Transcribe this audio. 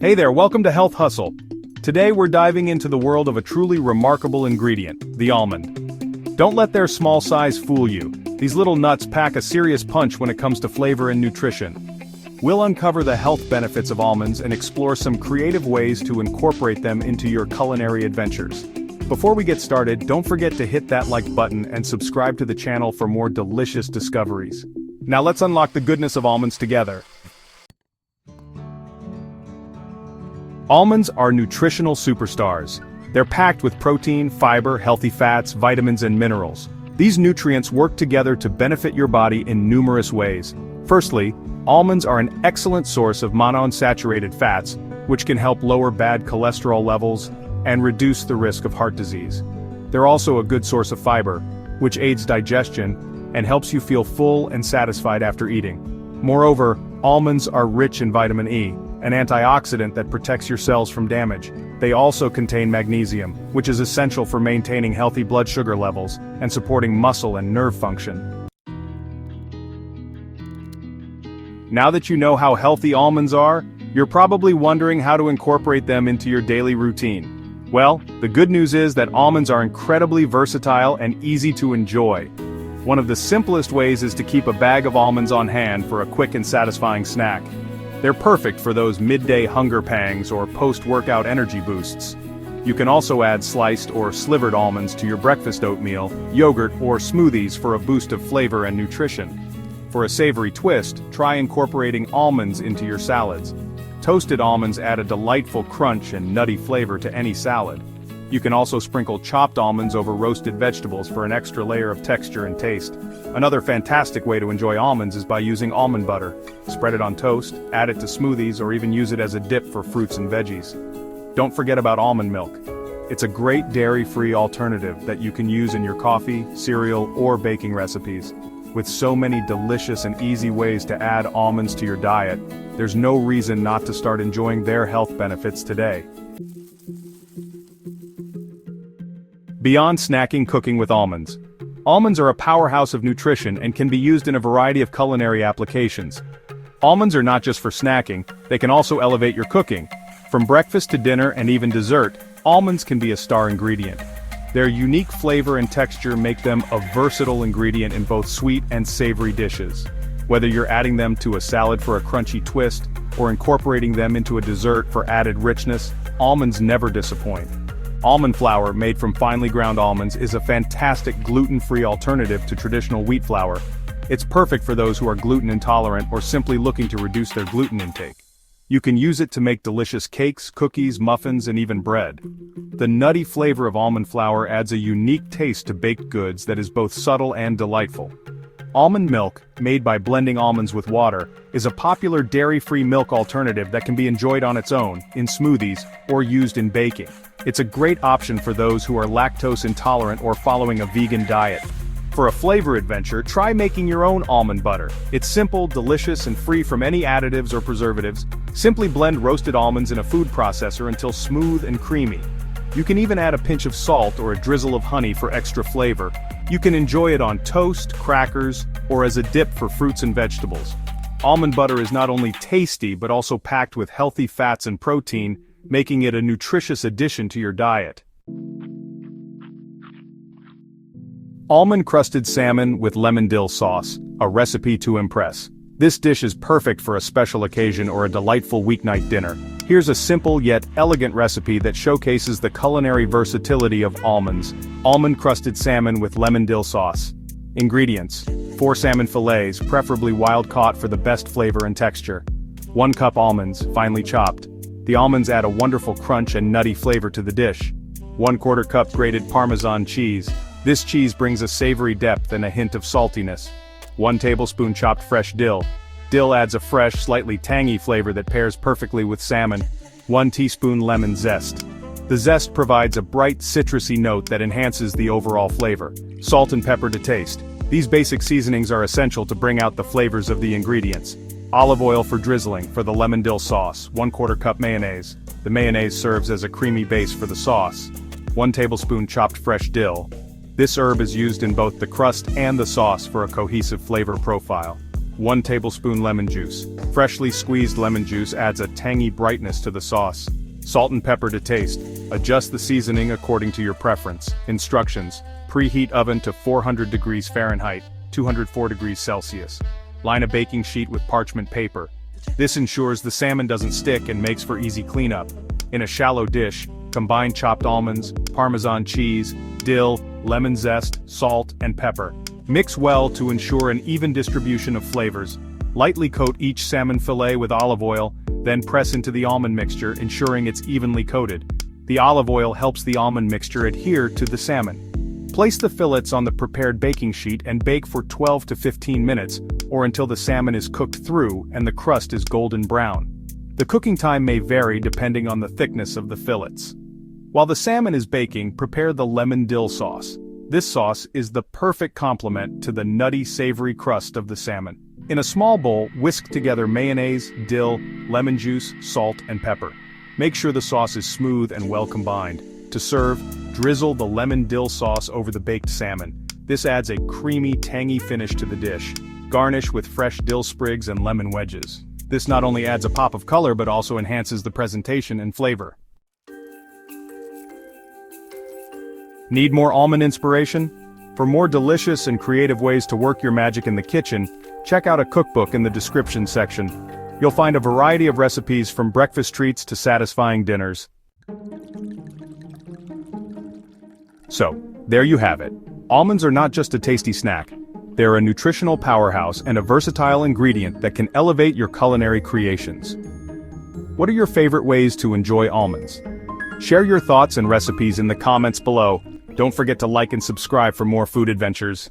Hey there, welcome to Health Hustle. Today we're diving into the world of a truly remarkable ingredient, the almond. Don't let their small size fool you. These little nuts pack a serious punch when it comes to flavor and nutrition. We'll uncover the health benefits of almonds and explore some creative ways to incorporate them into your culinary adventures. Before we get started, don't forget to hit that like button and subscribe to the channel for more delicious discoveries. Now let's unlock the goodness of almonds together. Almonds are nutritional superstars. They're packed with protein, fiber, healthy fats, vitamins and minerals. These nutrients work together to benefit your body in numerous ways. Firstly, almonds are an excellent source of monounsaturated fats, which can help lower bad cholesterol levels and reduce the risk of heart disease. They're also a good source of fiber, which aids digestion and helps you feel full and satisfied after eating. Moreover, almonds are rich in vitamin E, an antioxidant that protects your cells from damage. They also contain magnesium, which is essential for maintaining healthy blood sugar levels and supporting muscle and nerve function. Now that you know how healthy almonds are, you're probably wondering how to incorporate them into your daily routine. Well, the good news is that almonds are incredibly versatile and easy to enjoy. One of the simplest ways is to keep a bag of almonds on hand for a quick and satisfying snack. They're perfect for those midday hunger pangs or post-workout energy boosts. You can also add sliced or slivered almonds to your breakfast oatmeal, yogurt, or smoothies for a boost of flavor and nutrition. For a savory twist, try incorporating almonds into your salads. Toasted almonds add a delightful crunch and nutty flavor to any salad. You can also sprinkle chopped almonds over roasted vegetables for an extra layer of texture and taste. Another fantastic way to enjoy almonds is by using almond butter. Spread it on toast, add it to smoothies, or even use it as a dip for fruits and veggies. Don't forget about almond milk. It's a great dairy-free alternative that you can use in your coffee, cereal, or baking recipes. With so many delicious and easy ways to add almonds to your diet, there's no reason not to start enjoying their health benefits today. Beyond snacking, cooking with almonds. Almonds are a powerhouse of nutrition and can be used in a variety of culinary applications. Almonds are not just for snacking, they can also elevate your cooking. From breakfast to dinner and even dessert, almonds can be a star ingredient. Their unique flavor and texture make them a versatile ingredient in both sweet and savory dishes. Whether you're adding them to a salad for a crunchy twist, or incorporating them into a dessert for added richness, almonds never disappoint. Almond flour made from finely ground almonds is a fantastic gluten-free alternative to traditional wheat flour. It's perfect for those who are gluten intolerant or simply looking to reduce their gluten intake. You can use it to make delicious cakes, cookies, muffins, and even bread. The nutty flavor of almond flour adds a unique taste to baked goods that is both subtle and delightful. Almond milk, made by blending almonds with water, is a popular dairy-free milk alternative that can be enjoyed on its own, in smoothies, or used in baking. It's a great option for those who are lactose intolerant or following a vegan diet. For a flavor adventure, try making your own almond butter. It's simple, delicious, and free from any additives or preservatives. Simply blend roasted almonds in a food processor until smooth and creamy. You can even add a pinch of salt or a drizzle of honey for extra flavor. You can enjoy it on toast, crackers, or as a dip for fruits and vegetables. Almond butter is not only tasty but also packed with healthy fats and protein, making it a nutritious addition to your diet. Almond-crusted salmon with lemon dill sauce, a recipe to impress. This dish is perfect for a special occasion or a delightful weeknight dinner. Here's a simple yet elegant recipe that showcases the culinary versatility of almonds. Almond-crusted salmon with lemon dill sauce. Ingredients: 4 salmon fillets, preferably wild-caught for the best flavor and texture. 1 cup almonds, finely chopped. The almonds add a wonderful crunch and nutty flavor to the dish. 1/4 cup grated Parmesan cheese. This cheese brings a savory depth and a hint of saltiness. 1 tablespoon chopped fresh dill. Dill adds a fresh, slightly tangy flavor that pairs perfectly with salmon. 1 teaspoon lemon zest. The zest provides a bright, citrusy note that enhances the overall flavor. Salt and pepper to taste. These basic seasonings are essential to bring out the flavors of the ingredients. Olive oil for drizzling for the lemon dill sauce. 1/4 cup mayonnaise. The mayonnaise serves as a creamy base for the sauce. 1 tablespoon chopped fresh dill. This herb is used in both the crust and the sauce for a cohesive flavor profile. 1 tablespoon lemon juice. Freshly squeezed lemon juice adds a tangy brightness to the sauce. Salt and pepper to taste. Adjust the seasoning according to your preference. Instructions: preheat oven to 400 degrees Fahrenheit, 204 degrees Celsius. Line a baking sheet with parchment paper. This ensures the salmon doesn't stick and makes for easy cleanup. In a shallow dish, combine chopped almonds, Parmesan cheese, dill, lemon zest, salt, and pepper. Mix well to ensure an even distribution of flavors. Lightly coat each salmon fillet with olive oil, then press into the almond mixture, ensuring it's evenly coated. The olive oil helps the almond mixture adhere to the salmon. Place the fillets on the prepared baking sheet and bake for 12 to 15 minutes, or until the salmon is cooked through and the crust is golden brown. The cooking time may vary depending on the thickness of the fillets. While the salmon is baking, prepare the lemon dill sauce. This sauce is the perfect complement to the nutty, savory crust of the salmon. In a small bowl, whisk together mayonnaise, dill, lemon juice, salt, and pepper. Make sure the sauce is smooth and well combined. To serve, drizzle the lemon dill sauce over the baked salmon. This adds a creamy, tangy finish to the dish. Garnish with fresh dill sprigs and lemon wedges. This not only adds a pop of color but also enhances the presentation and flavor. Need more almond inspiration? For more delicious and creative ways to work your magic in the kitchen, check out a cookbook in the description section. You'll find a variety of recipes from breakfast treats to satisfying dinners. So, there you have it. Almonds are not just a tasty snack. They're a nutritional powerhouse and a versatile ingredient that can elevate your culinary creations. What are your favorite ways to enjoy almonds? Share your thoughts and recipes in the comments below. Don't forget to like and subscribe for more food adventures.